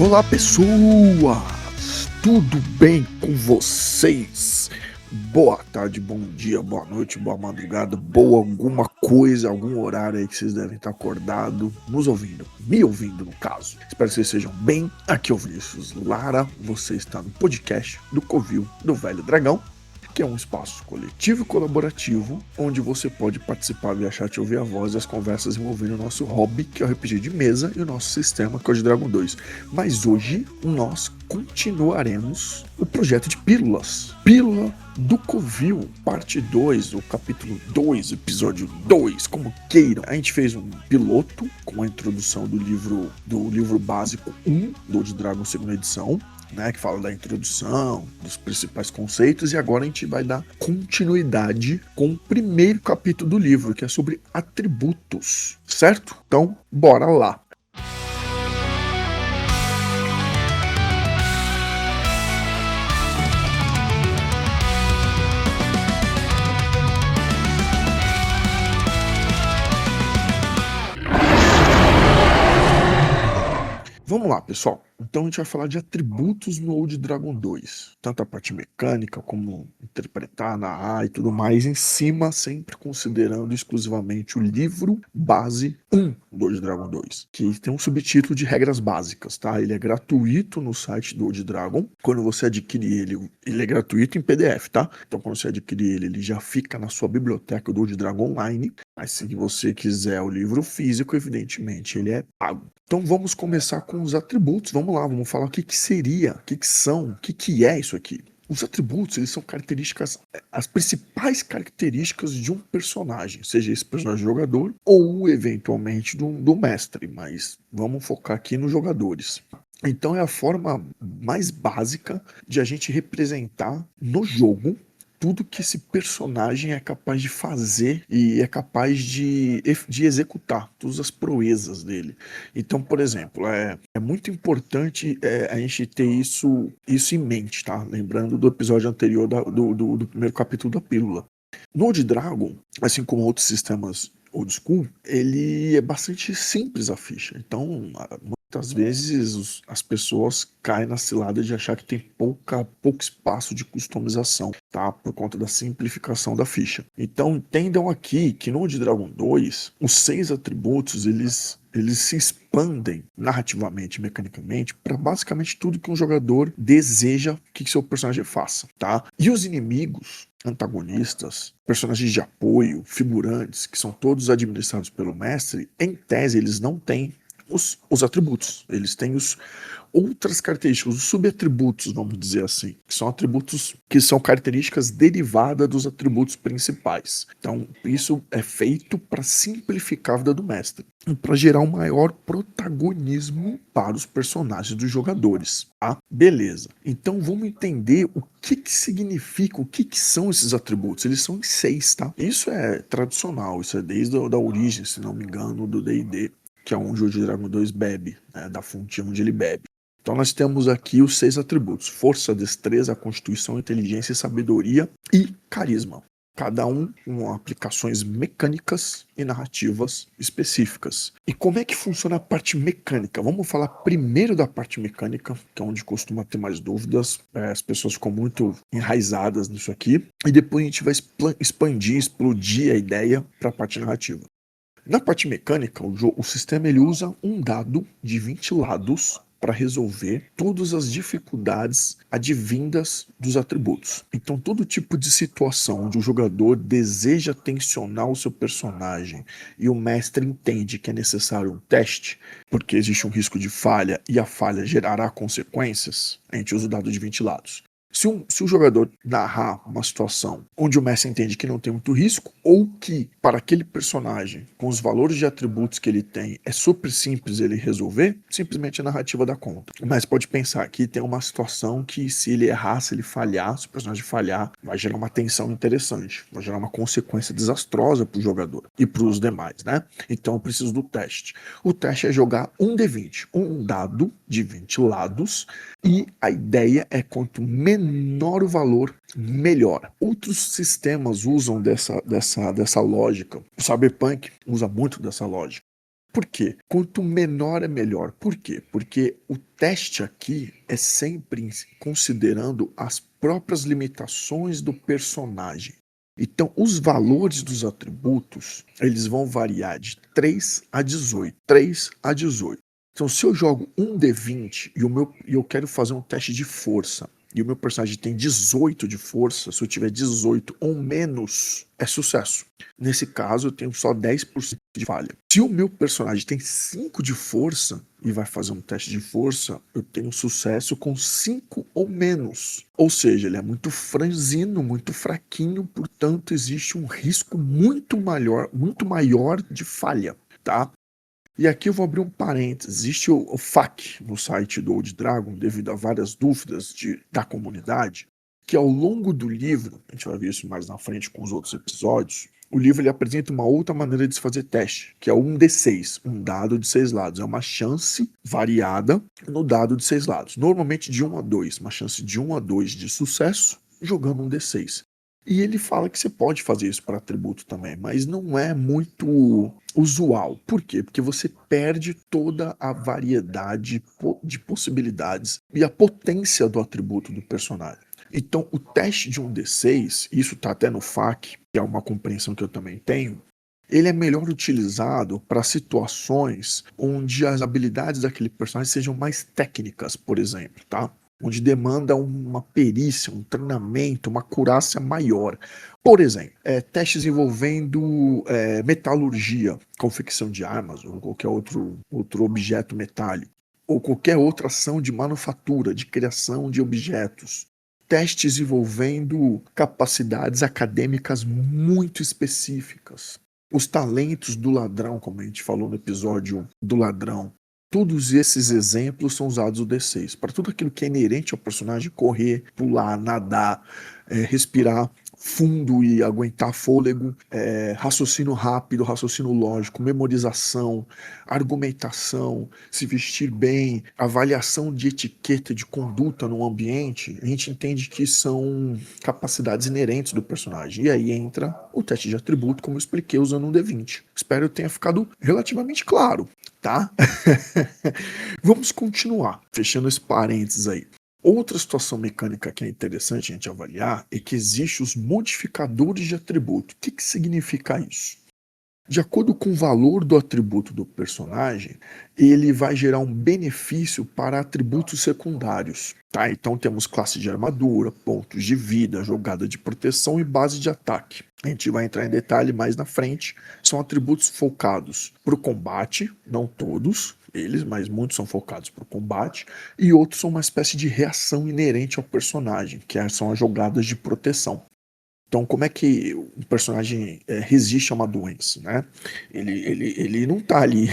Olá pessoas, tudo bem com vocês? Boa tarde, bom dia, boa noite, boa madrugada, boa alguma coisa, algum horário aí que vocês devem estar acordados, nos ouvindo, me ouvindo no caso. Espero que vocês sejam bem, aqui é o Vinícius Lara, você está no podcast do Covil do Velho Dragão, que é um espaço coletivo e colaborativo, onde você pode participar via chat, ouvir a voz e as conversas envolvendo o nosso hobby, que é o RPG de mesa, e o nosso sistema, que é o de Dragon 2. Mas hoje, nós continuaremos o projeto de pílulas. Pílula do Covil, parte 2, o capítulo 2, episódio 2, como queiram. A gente fez um piloto com a introdução do livro básico 1, do de Dragon segunda edição, né, que fala da introdução, dos principais conceitos, e agora a gente vai dar continuidade com o primeiro capítulo do livro, que é sobre atributos, certo? Então, bora lá! Vamos lá, pessoal. Então a gente vai falar de atributos no Old Dragon 2. Tanto a parte mecânica, como interpretar, narrar e tudo mais, em cima, sempre considerando exclusivamente o livro base 1 do Old Dragon 2, que tem um subtítulo de regras básicas, tá? Ele é gratuito no site do Old Dragon. Quando você adquire ele é gratuito em PDF, tá? Então quando você adquire ele já fica na sua biblioteca do Old Dragon Online. Mas se você quiser o livro físico, evidentemente, ele é pago. Então vamos começar com os atributos. Vamos lá, vamos falar o que seria, o que são, o que é isso aqui. Os atributos, eles são características, as principais características de um personagem, seja esse personagem jogador ou eventualmente do mestre, mas vamos focar aqui nos jogadores. Então é a forma mais básica de a gente representar no jogo tudo que esse personagem é capaz de fazer e é capaz de executar, todas as proezas dele. Então, por exemplo, é muito importante a gente ter isso em mente, tá? Lembrando do episódio anterior do primeiro capítulo da Pílula. No Old Dragon, assim como outros sistemas old school, ele é bastante simples a ficha. Então, muitas vezes as pessoas caem na cilada de achar que tem pouco espaço de customização, tá? Por conta da simplificação da ficha. Então entendam aqui que no Old Dragon 2, os 6 atributos, eles se expandem narrativamente, mecanicamente, para basicamente tudo que um jogador deseja que seu personagem faça, tá? E os inimigos, antagonistas, personagens de apoio, figurantes, que são todos administrados pelo mestre, em tese eles não têm os atributos, eles têm outras características, os subatributos, vamos dizer assim, que são atributos que são características derivadas dos atributos principais. Então, isso é feito para simplificar a vida do mestre e para gerar um maior protagonismo para os personagens dos jogadores. Tá? Beleza. Então, vamos entender o que significa, o que são esses atributos. Eles são em 6, tá? Isso é tradicional, isso é desde a origem, se não me engano, do D&D, que é onde o Dragon 2 bebe, né, da fonte onde ele bebe. Então nós temos aqui os 6 atributos: força, destreza, constituição, inteligência, sabedoria e carisma. Cada um com aplicações mecânicas e narrativas específicas. E como é que funciona a parte mecânica? Vamos falar primeiro da parte mecânica, que é onde costuma ter mais dúvidas. As pessoas ficam muito enraizadas nisso aqui. E depois a gente vai expandir, explodir a ideia para a parte narrativa. Na parte mecânica, o sistema ele usa um dado de 20 lados para resolver todas as dificuldades advindas dos atributos. Então, todo tipo de situação onde o jogador deseja tensionar o seu personagem e o mestre entende que é necessário um teste, porque existe um risco de falha e a falha gerará consequências, a gente usa o dado de 20 lados. Se o jogador narrar uma situação onde o mestre entende que não tem muito risco, ou que para aquele personagem, com os valores de atributos que ele tem, é super simples ele resolver, simplesmente a narrativa dá conta. O mestre pode pensar que tem uma situação que se ele errar, se ele falhar, se o personagem falhar, vai gerar uma tensão interessante, vai gerar uma consequência desastrosa para o jogador e para os demais, né? Então eu preciso do teste. O teste é jogar um D20, um dado de 20 lados, e a ideia é quanto menor o valor, melhor. Outros sistemas usam dessa lógica. O Cyberpunk usa muito dessa lógica. Por quê? Quanto menor é melhor. Por quê? Porque o teste aqui é sempre considerando as próprias limitações do personagem. Então, os valores dos atributos, eles vão variar de 3 a 18. 3 a 18. Então, se eu jogo um D20 e eu quero fazer um teste de força, e o meu personagem tem 18 de força, se eu tiver 18 ou menos, é sucesso. Nesse caso, eu tenho só 10% de falha. Se o meu personagem tem 5 de força e vai fazer um teste de força, eu tenho sucesso com 5 ou menos. Ou seja, ele é muito franzino, muito fraquinho, portanto, existe um risco muito maior de falha, tá? E aqui eu vou abrir um parênteses. Existe o FAQ no site do Old Dragon, devido a várias dúvidas da comunidade, que ao longo do livro, a gente vai ver isso mais na frente com os outros episódios, o livro ele apresenta uma outra maneira de se fazer teste, que é o 1d6, um dado de 6 lados. É uma chance variada no dado de 6 lados. Normalmente de 1 a 2, uma chance de 1 a 2 de sucesso, jogando um d6. E ele fala que você pode fazer isso para atributo também, mas não é muito usual. Por quê? Porque você perde toda a variedade de possibilidades e a potência do atributo do personagem. Então, o teste de um D6, isso está até no FAQ, que é uma compreensão que eu também tenho, ele é melhor utilizado para situações onde as habilidades daquele personagem sejam mais técnicas, por exemplo, tá? Onde demanda uma perícia, um treinamento, uma acurácia maior. Por exemplo, testes envolvendo metalurgia, confecção de armas ou qualquer outro objeto metálico, ou qualquer outra ação de manufatura, de criação de objetos. Testes envolvendo capacidades acadêmicas muito específicas. Os talentos do ladrão, como a gente falou no episódio do ladrão. Todos esses exemplos são usados no D6. Para tudo aquilo que é inerente ao personagem, correr, pular, nadar, respirar fundo e aguentar fôlego, raciocínio rápido, raciocínio lógico, memorização, argumentação, se vestir bem, avaliação de etiqueta, de conduta no ambiente, a gente entende que são capacidades inerentes do personagem. E aí entra o teste de atributo, como eu expliquei usando um D20. Espero que tenha ficado relativamente claro, tá? Vamos continuar, fechando esse parênteses aí. Outra situação mecânica que é interessante a gente avaliar é que existem os modificadores de atributo. O que significa isso? De acordo com o valor do atributo do personagem, ele vai gerar um benefício para atributos secundários. Tá? Então temos classe de armadura, pontos de vida, jogada de proteção e base de ataque. A gente vai entrar em detalhe mais na frente. São atributos focados para o combate, não todos eles, mas muitos são focados para o combate, e outros são uma espécie de reação inerente ao personagem, que são as jogadas de proteção. Então, como é que o personagem resiste a uma doença, né? Ele não está ali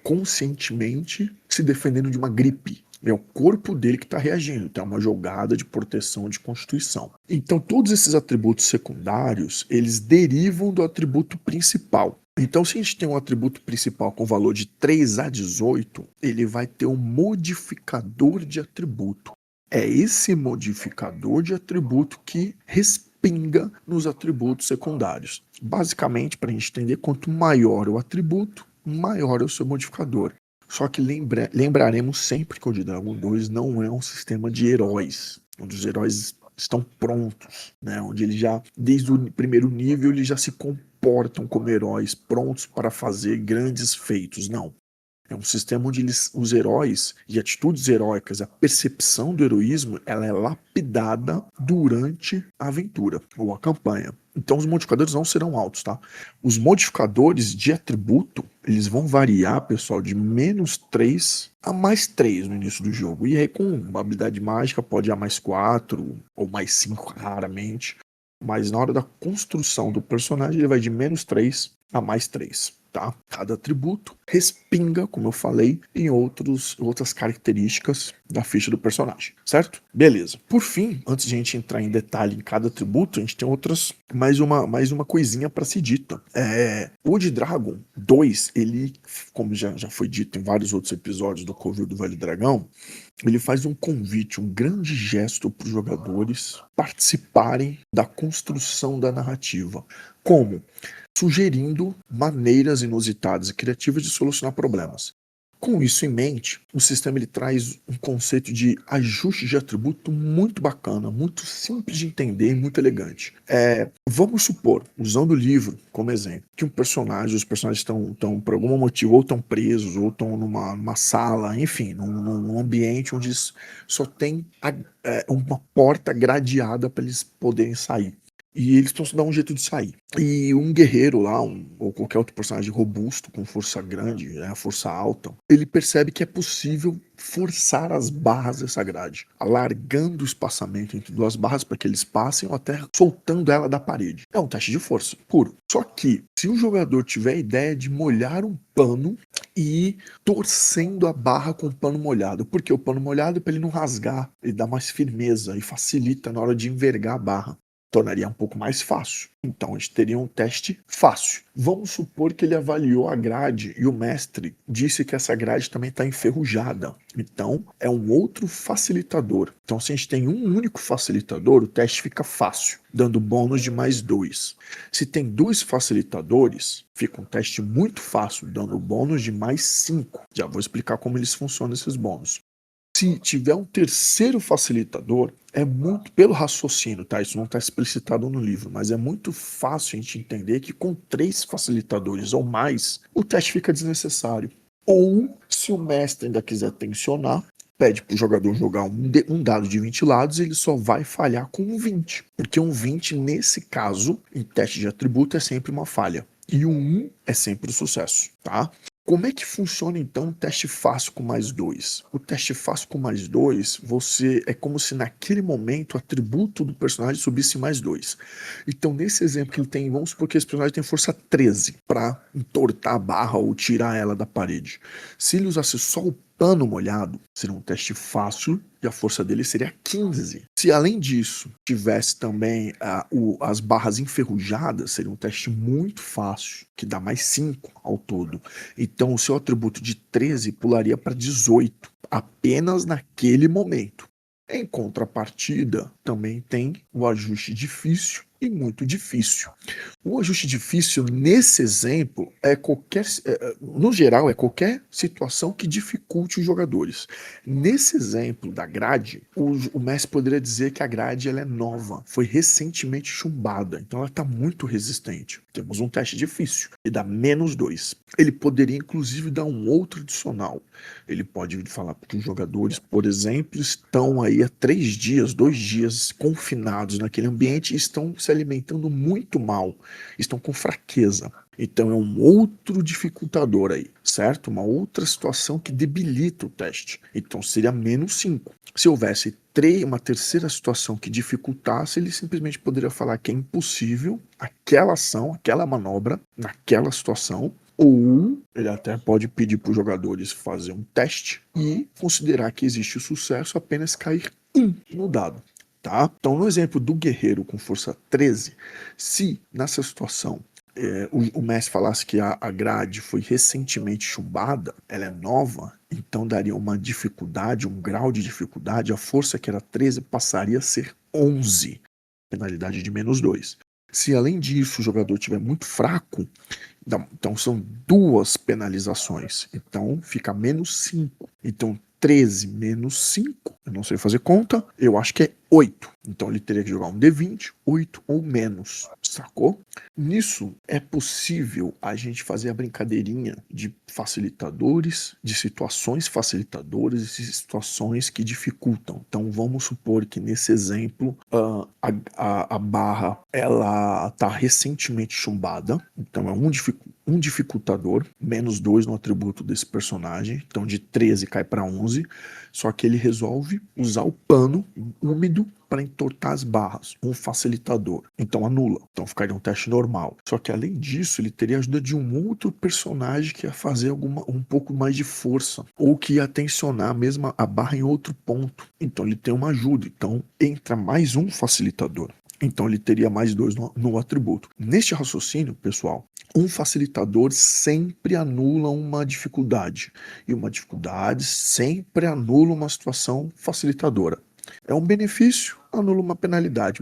conscientemente se defendendo de uma gripe. É o corpo dele que está reagindo. Então, é uma jogada de proteção de constituição. Então, todos esses atributos secundários, eles derivam do atributo principal. Então, se a gente tem um atributo principal com valor de 3 a 18, ele vai ter um modificador de atributo. É esse modificador de atributo que respinga nos atributos secundários. Basicamente, para a gente entender, quanto maior o atributo, maior é o seu modificador. Só que lembraremos sempre que o Dragon 2 não é um sistema de heróis, onde os heróis estão prontos, né? Onde eles já, desde o primeiro nível, eles já se comportam como heróis, prontos para fazer grandes feitos. Não. É um sistema onde os heróis e atitudes heróicas, a percepção do heroísmo, ela é lapidada durante a aventura ou a campanha. Então os modificadores não serão altos, tá? Os modificadores de atributo, eles vão variar, pessoal, de -3 a +3 no início do jogo. E aí com uma habilidade mágica pode ir a +4 ou +5 raramente. Mas na hora da construção do personagem, ele vai de -3 a +3. Tá? Cada atributo respinga, como eu falei, em outras características da ficha do personagem, certo? Beleza. Por fim, antes de a gente entrar em detalhe em cada atributo, a gente tem mais uma coisinha para ser dita. O de Dragon 2, ele, como já foi dito em vários outros episódios do Covil do Velho Dragão, ele faz um convite, um grande gesto para os jogadores participarem da construção da narrativa. Como? sugerindo maneiras inusitadas e criativas de solucionar problemas. Com isso em mente, o sistema ele traz um conceito de ajuste de atributo muito bacana, muito simples de entender e muito elegante. Vamos supor, usando o livro como exemplo, que os personagens estão por algum motivo ou estão presos ou estão numa sala, enfim, num ambiente onde só tem uma porta gradeada para eles poderem sair. E eles estão se dando um jeito de sair. E um guerreiro lá, ou qualquer outro personagem robusto, com força grande, força alta, ele percebe que é possível forçar as barras dessa grade, alargando o espaçamento entre duas barras para que eles passem ou até soltando ela da parede. É um teste de força puro. Só que, se o jogador tiver a ideia de molhar um pano e ir torcendo a barra com o pano molhado, porque o pano molhado, para ele não rasgar, ele dá mais firmeza e facilita na hora de envergar a barra, tornaria um pouco mais fácil. Então a gente teria um teste fácil. Vamos supor que ele avaliou a grade e o mestre disse que essa grade também está enferrujada. Então é um outro facilitador. Então se a gente tem um único facilitador, o teste fica fácil, dando bônus de mais 2. Se tem 2 facilitadores, fica um teste muito fácil, dando bônus de mais 5. Já vou explicar como eles funcionam esses bônus. Se tiver um terceiro facilitador, é muito, pelo raciocínio, tá? Isso não está explicitado no livro, mas é muito fácil a gente entender que com 3 facilitadores ou mais, o teste fica desnecessário. Ou, se o mestre ainda quiser tensionar, pede para o jogador jogar um dado de 20 lados e ele só vai falhar com um 20. Porque um 20, nesse caso, em teste de atributo, é sempre uma falha. E o 1 é sempre o sucesso, tá? Como é que funciona então o teste fácil com mais 2? O teste fácil com mais 2, é como se naquele momento o atributo do personagem subisse mais 2. Então nesse exemplo que ele tem, vamos supor que esse personagem tem força 13 para entortar a barra ou tirar ela da parede. Se ele usasse só o pano molhado, seria um teste fácil e a força dele seria 15. Se além disso tivesse também as barras enferrujadas, seria um teste muito fácil, que dá mais 5 ao todo. Então o seu atributo de 13 pularia para 18, apenas naquele momento. Em contrapartida, também tem o ajuste difícil e muito difícil. O ajuste difícil, nesse exemplo, no geral, é qualquer situação que dificulte os jogadores. Nesse exemplo da grade, o mestre poderia dizer que a grade ela é nova, foi recentemente chumbada, então ela está muito resistente. Temos um teste difícil, e dá menos 2. Ele poderia, inclusive, dar um outro adicional. Ele pode falar que os jogadores, por exemplo, estão aí há 3 dias, 2 dias confinados naquele ambiente e estão se alimentando muito mal, estão com fraqueza. Então é um outro dificultador aí, certo? Uma outra situação que debilita o teste. Então seria menos 5. Se houvesse uma terceira situação que dificultasse, ele simplesmente poderia falar que é impossível aquela ação, aquela manobra, naquela situação. Ou ele até pode pedir para os jogadores fazer um teste e considerar que existe o sucesso apenas cair 1 no dado. Tá? Então, no exemplo do guerreiro com força 13, se nessa situação o mestre falasse que a grade foi recentemente chumbada, ela é nova, então daria uma dificuldade, um grau de dificuldade, a força que era 13 passaria a ser 11, penalidade de menos 2. Se além disso o jogador estiver muito fraco, então são 2 penalizações, então fica menos 5. Então 13 menos 5, eu não sei fazer conta, eu acho que é 8. Então ele teria que jogar um D20, 8 ou menos, sacou? Nisso é possível a gente fazer a brincadeirinha de facilitadores, de situações facilitadoras e situações que dificultam. Então vamos supor que nesse exemplo a barra ela está recentemente chumbada, então é um dificultador, menos 2 no atributo desse personagem, então de 13 cai para 11, só que ele resolve usar o pano úmido para entortar as barras, um facilitador, então anula, então ficaria um teste normal. Só que além disso, ele teria a ajuda de um outro personagem que ia fazer um pouco mais de força, ou que ia tensionar mesmo a barra em outro ponto, então ele tem uma ajuda, então entra mais um facilitador. Então ele teria mais 2 no atributo. Neste raciocínio, pessoal, um facilitador sempre anula uma dificuldade. E uma dificuldade sempre anula uma situação facilitadora. É um benefício anula uma penalidade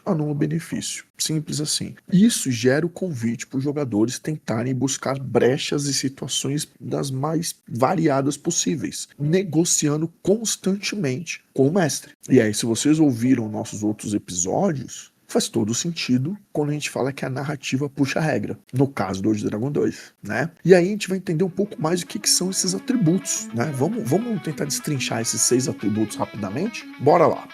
anula um benefício. Simples assim. Isso gera o convite para os jogadores tentarem buscar brechas e situações das mais variadas possíveis, negociando constantemente com o mestre. E aí, se vocês ouviram nossos outros episódios, faz todo sentido quando a gente fala que a narrativa puxa a regra, no caso do Old Dragon 2, né? E aí a gente vai entender um pouco mais o que são esses atributos, né? Vamos tentar destrinchar esses 6 atributos rapidamente? Bora lá!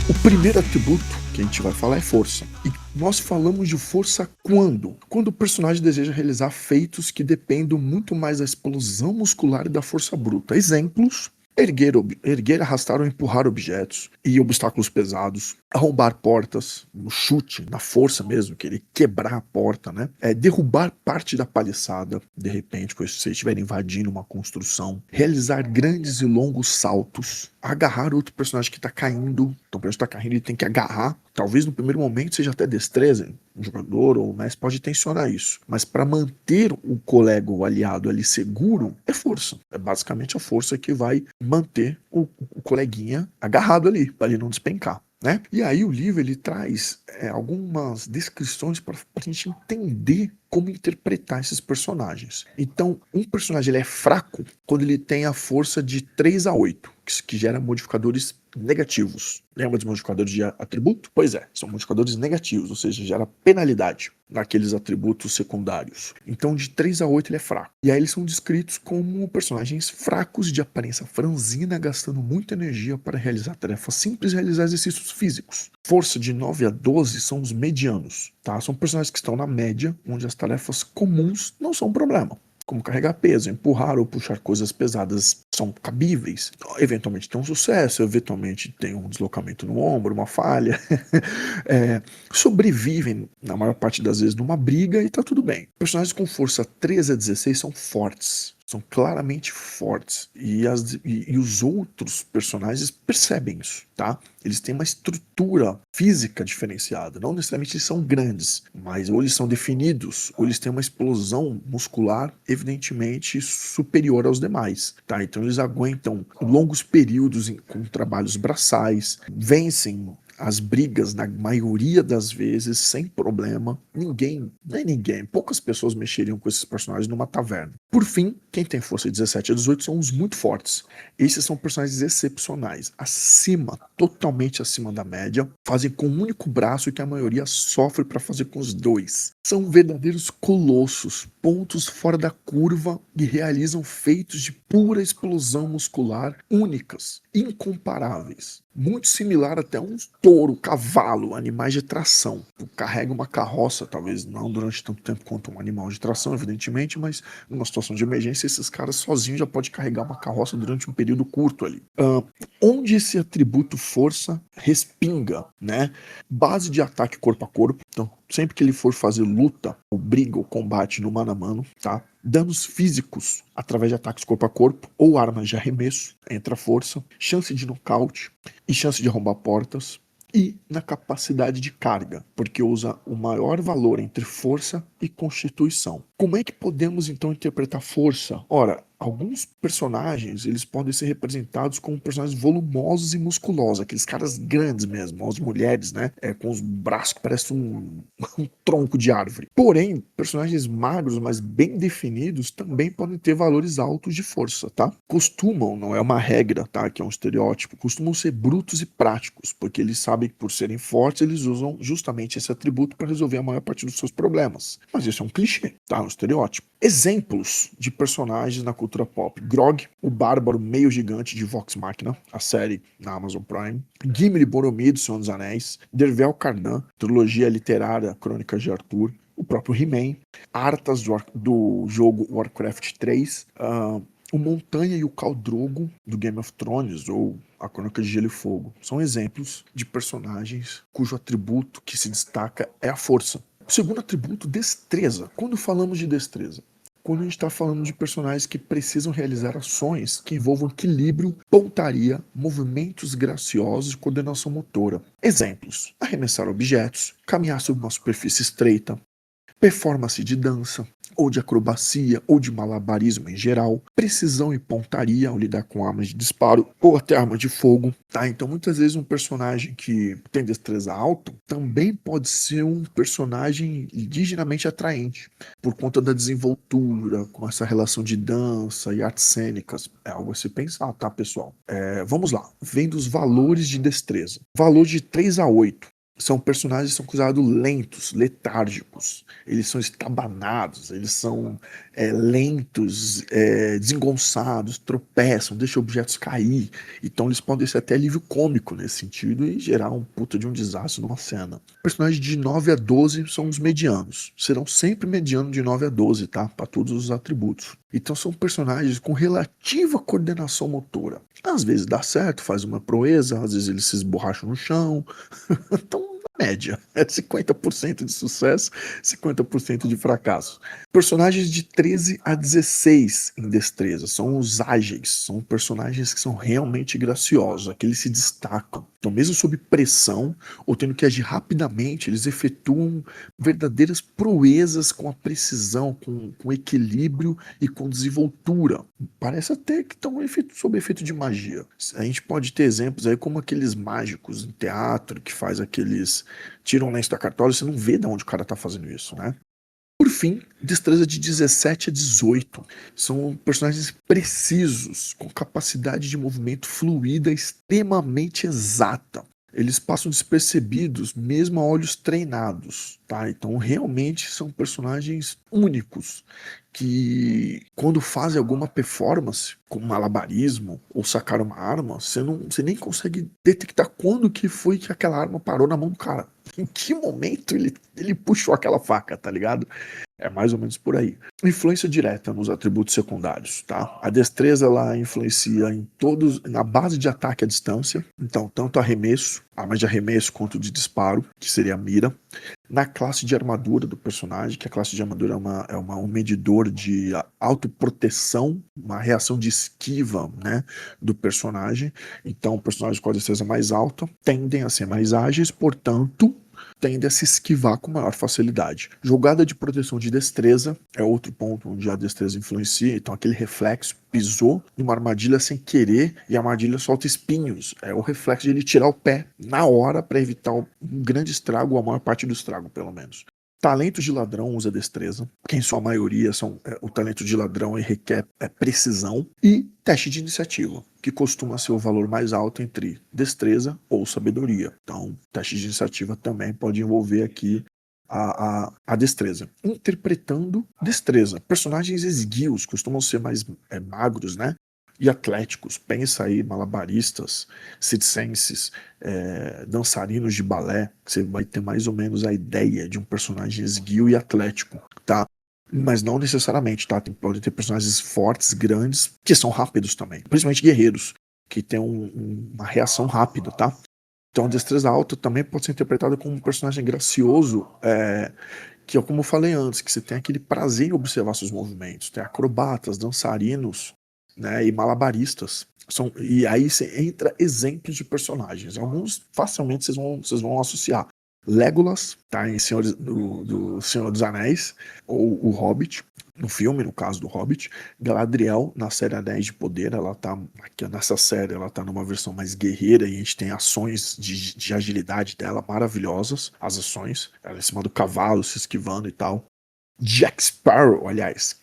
O primeiro atributo que a gente vai falar é força. E nós falamos de força quando? Quando o personagem deseja realizar feitos que dependem muito mais da explosão muscular e da força bruta. Exemplos: erguer, arrastar ou empurrar objetos e obstáculos pesados, arrombar portas, no chute, na força mesmo, querer quebrar a porta, né? Derrubar parte da paliçada, de repente, quando você estiver invadindo uma construção, realizar grandes e longos saltos, agarrar outro personagem que está caindo. Então, o personagem está caindo, ele tem que agarrar. Talvez no primeiro momento seja até destreza, um jogador ou o mestre pode tensionar isso. Mas para manter o colega ou o aliado ali seguro, é força. É basicamente a força que vai manter o coleguinha agarrado ali, para ele não despencar. Né? E aí o livro ele traz algumas descrições para a gente entender como interpretar esses personagens. Então, um personagem ele é fraco quando ele tem a força de 3 a 8, que gera modificadores negativos. Lembra dos modificadores de atributo? Pois é, são modificadores negativos, ou seja, gera penalidade naqueles atributos secundários. Então, de 3 a 8 ele é fraco. E aí eles são descritos como personagens fracos de aparência franzina, gastando muita energia para realizar tarefas simples e realizar exercícios físicos. Força de 9 a 12 são os medianos, tá? São personagens que estão na média, onde as tarefas comuns não são um problema, como carregar peso, empurrar ou puxar coisas pesadas são cabíveis. Eventualmente tem um sucesso, eventualmente tem um deslocamento no ombro, uma falha. Sobrevivem, na maior parte das vezes, numa briga e tá tudo bem. Personagens com força 13 a 16 são fortes. São claramente fortes. E os outros personagens percebem isso, tá? Eles têm uma estrutura física diferenciada. Não necessariamente eles são grandes, mas ou eles são definidos, ou eles têm uma explosão muscular evidentemente superior aos demais, tá? Então eles aguentam longos períodos com trabalhos braçais, vencem as brigas, na maioria das vezes, sem problema. Poucas pessoas mexeriam com esses personagens numa taverna. Por fim, quem tem força de 17 a 18 são os muito fortes. Esses são personagens excepcionais, totalmente acima da média, fazem com um único braço que a maioria sofre para fazer com os dois. São verdadeiros colossos, pontos fora da curva e realizam feitos de pura explosão muscular únicas, incomparáveis. Muito similar até a um touro, cavalo, animais de tração. Carrega uma carroça, talvez não durante tanto tempo quanto um animal de tração, evidentemente, mas numa situação de emergência, esses caras sozinhos já podem carregar uma carroça durante um período curto ali. Onde esse atributo força respinga, né? Base de ataque corpo a corpo. Então, sempre que ele for fazer luta, ou briga, ou combate no mano a mano, tá? Danos físicos através de ataques corpo a corpo ou armas de arremesso, entra força, chance de nocaute e chance de arrombar portas, e na capacidade de carga, porque usa o maior valor entre força e constituição. Como é que podemos então interpretar força? Ora, alguns personagens eles podem ser representados como personagens volumosos e musculosos, aqueles caras grandes mesmo, as mulheres, né, com os braços que parecem um tronco de árvore. Porém, personagens magros, mas bem definidos, também podem ter valores altos de força, tá? Costumam, não é uma regra, tá, que é um estereótipo, costumam ser brutos e práticos, porque eles sabem que por serem fortes, eles usam justamente esse atributo para resolver a maior parte dos seus problemas. Mas isso é um clichê, tá? Um estereótipo. Exemplos de personagens na cultura pop: Grog, o bárbaro meio gigante de Vox Machina, a série na Amazon Prime; Gimli Boromir, do Senhor dos Anéis; Dervel Cardan, trilogia literária Crônicas de Arthur; o próprio He-Man; Arthas do jogo Warcraft 3, o Montanha e o Khal Drogo do Game of Thrones ou a Crônica de Gelo e Fogo. São exemplos de personagens cujo atributo que se destaca é a força. O segundo atributo, destreza. Quando falamos de destreza, quando a gente está falando de personagens que precisam realizar ações que envolvam equilíbrio, pontaria, movimentos graciosos e coordenação motora. Exemplos: arremessar objetos, caminhar sobre uma superfície estreita, performance de dança, ou de acrobacia, ou de malabarismo em geral, precisão e pontaria ao lidar com armas de disparo, ou até arma de fogo, tá? Então muitas vezes um personagem que tem destreza alta também pode ser um personagem ligeiramente atraente, por conta da desenvoltura, com essa relação de dança e artes cênicas. É algo a se pensar, tá, pessoal? Vamos lá, vem dos valores de destreza. Valor de 3 a 8. São personagens que são considerados lentos, letárgicos, eles são estabanados, eles são lentos, desengonçados, tropeçam, deixam objetos cair. Então eles podem ser até alívio cômico nesse sentido e gerar um puta de um desastre numa cena. Personagens de 9 a 12 são os medianos. Serão sempre medianos de 9 a 12, tá? Para todos os atributos. Então são personagens com relativa coordenação motora. Às vezes dá certo, faz uma proeza, às vezes eles se esborracham no chão. Então, na média, é 50% de sucesso, 50% de fracasso. Personagens de 13 a 16 em destreza são os ágeis, são personagens que são realmente graciosos, aqueles se destacam. Então, mesmo sob pressão ou tendo que agir rapidamente, eles efetuam verdadeiras proezas com a precisão, com equilíbrio e com desenvoltura. Parece até que estão sob efeito de magia. A gente pode ter exemplos aí como aqueles mágicos em teatro que faz aqueles... tiram o lenço da cartola e você não vê de onde o cara tá fazendo isso, né? Por fim, destreza de 17 a 18. São personagens precisos, com capacidade de movimento fluida extremamente exata. Eles passam despercebidos mesmo a olhos treinados, tá? Então realmente são personagens únicos que quando fazem alguma performance, como malabarismo ou sacar uma arma, você nem consegue detectar quando que foi que aquela arma parou na mão do cara. Em que momento ele puxou aquela faca, tá ligado? É mais ou menos por aí. Influência direta nos atributos secundários, tá? A destreza ela influencia em todos, na base de ataque à distância. Então, tanto arremesso, arma de arremesso quanto de disparo, que seria a mira. Na classe de armadura do personagem, que a classe de armadura um medidor de autoproteção, uma reação de esquiva, né, do personagem. Então, personagens com a destreza mais alta tendem a ser mais ágeis, portanto, tendem a se esquivar com maior facilidade. Jogada de proteção de destreza é outro ponto onde a destreza influencia. Então, aquele reflexo, pisou numa armadilha sem querer e a armadilha solta espinhos. É o reflexo de ele tirar o pé na hora para evitar um grande estrago, ou a maior parte do estrago, pelo menos. Talento de ladrão usa destreza, que em sua maioria o talento de ladrão requer precisão, e teste de iniciativa, que costuma ser o valor mais alto entre destreza ou sabedoria. Então, teste de iniciativa também pode envolver aqui a destreza. Interpretando destreza. Personagens esguios costumam ser mais magros, né? E atléticos. Pensa aí, malabaristas, circenses, dançarinos de balé. Você vai ter mais ou menos a ideia de um personagem esguio e atlético, tá? Mas não necessariamente, tá? Podem ter personagens fortes, grandes, que são rápidos também. Principalmente guerreiros, que têm uma reação rápida, tá? Então a destreza alta também pode ser interpretada como um personagem gracioso, que é como eu falei antes, que você tem aquele prazer em observar seus movimentos. Tem acrobatas, dançarinos, né, e malabaristas. E aí você entra exemplos de personagens. Alguns facilmente vocês vão associar. Legolas, tá, em do Senhor dos Anéis, ou o Hobbit, no filme, no caso do Hobbit. Galadriel, na série Anéis de Poder, ela tá aqui nessa série, ela tá numa versão mais guerreira e a gente tem ações de agilidade dela maravilhosas, as ações, ela em cima do cavalo, se esquivando e tal. Jack Sparrow, aliás,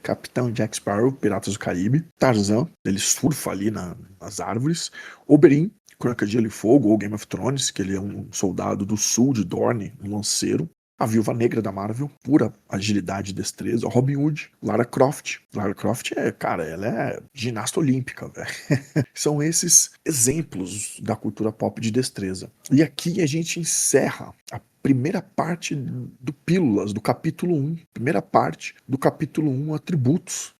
Capitão Jack Sparrow, Piratas do Caribe. Tarzan, ele surfa ali nas árvores. Oberyn, Crônica de Gelo e Fogo, ou Game of Thrones, que ele é um soldado do sul de Dorne, um lanceiro. A Viúva Negra da Marvel, pura agilidade e destreza. Robin Hood, Lara Croft. Lara Croft ela é ginasta olímpica, velho. São esses exemplos da cultura pop de destreza. E aqui a gente encerra a primeira parte do Pílulas, do capítulo 1. Primeira parte do capítulo 1, atributos.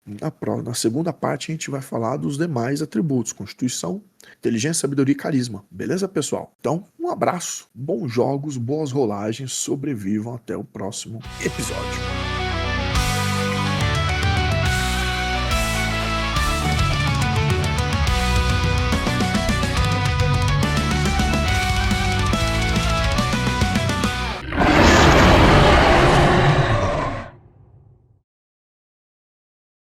Na segunda parte a gente vai falar dos demais atributos, constituição, inteligência, sabedoria e carisma. Beleza, pessoal? Então, um abraço, bons jogos, boas rolagens, sobrevivam até o próximo episódio.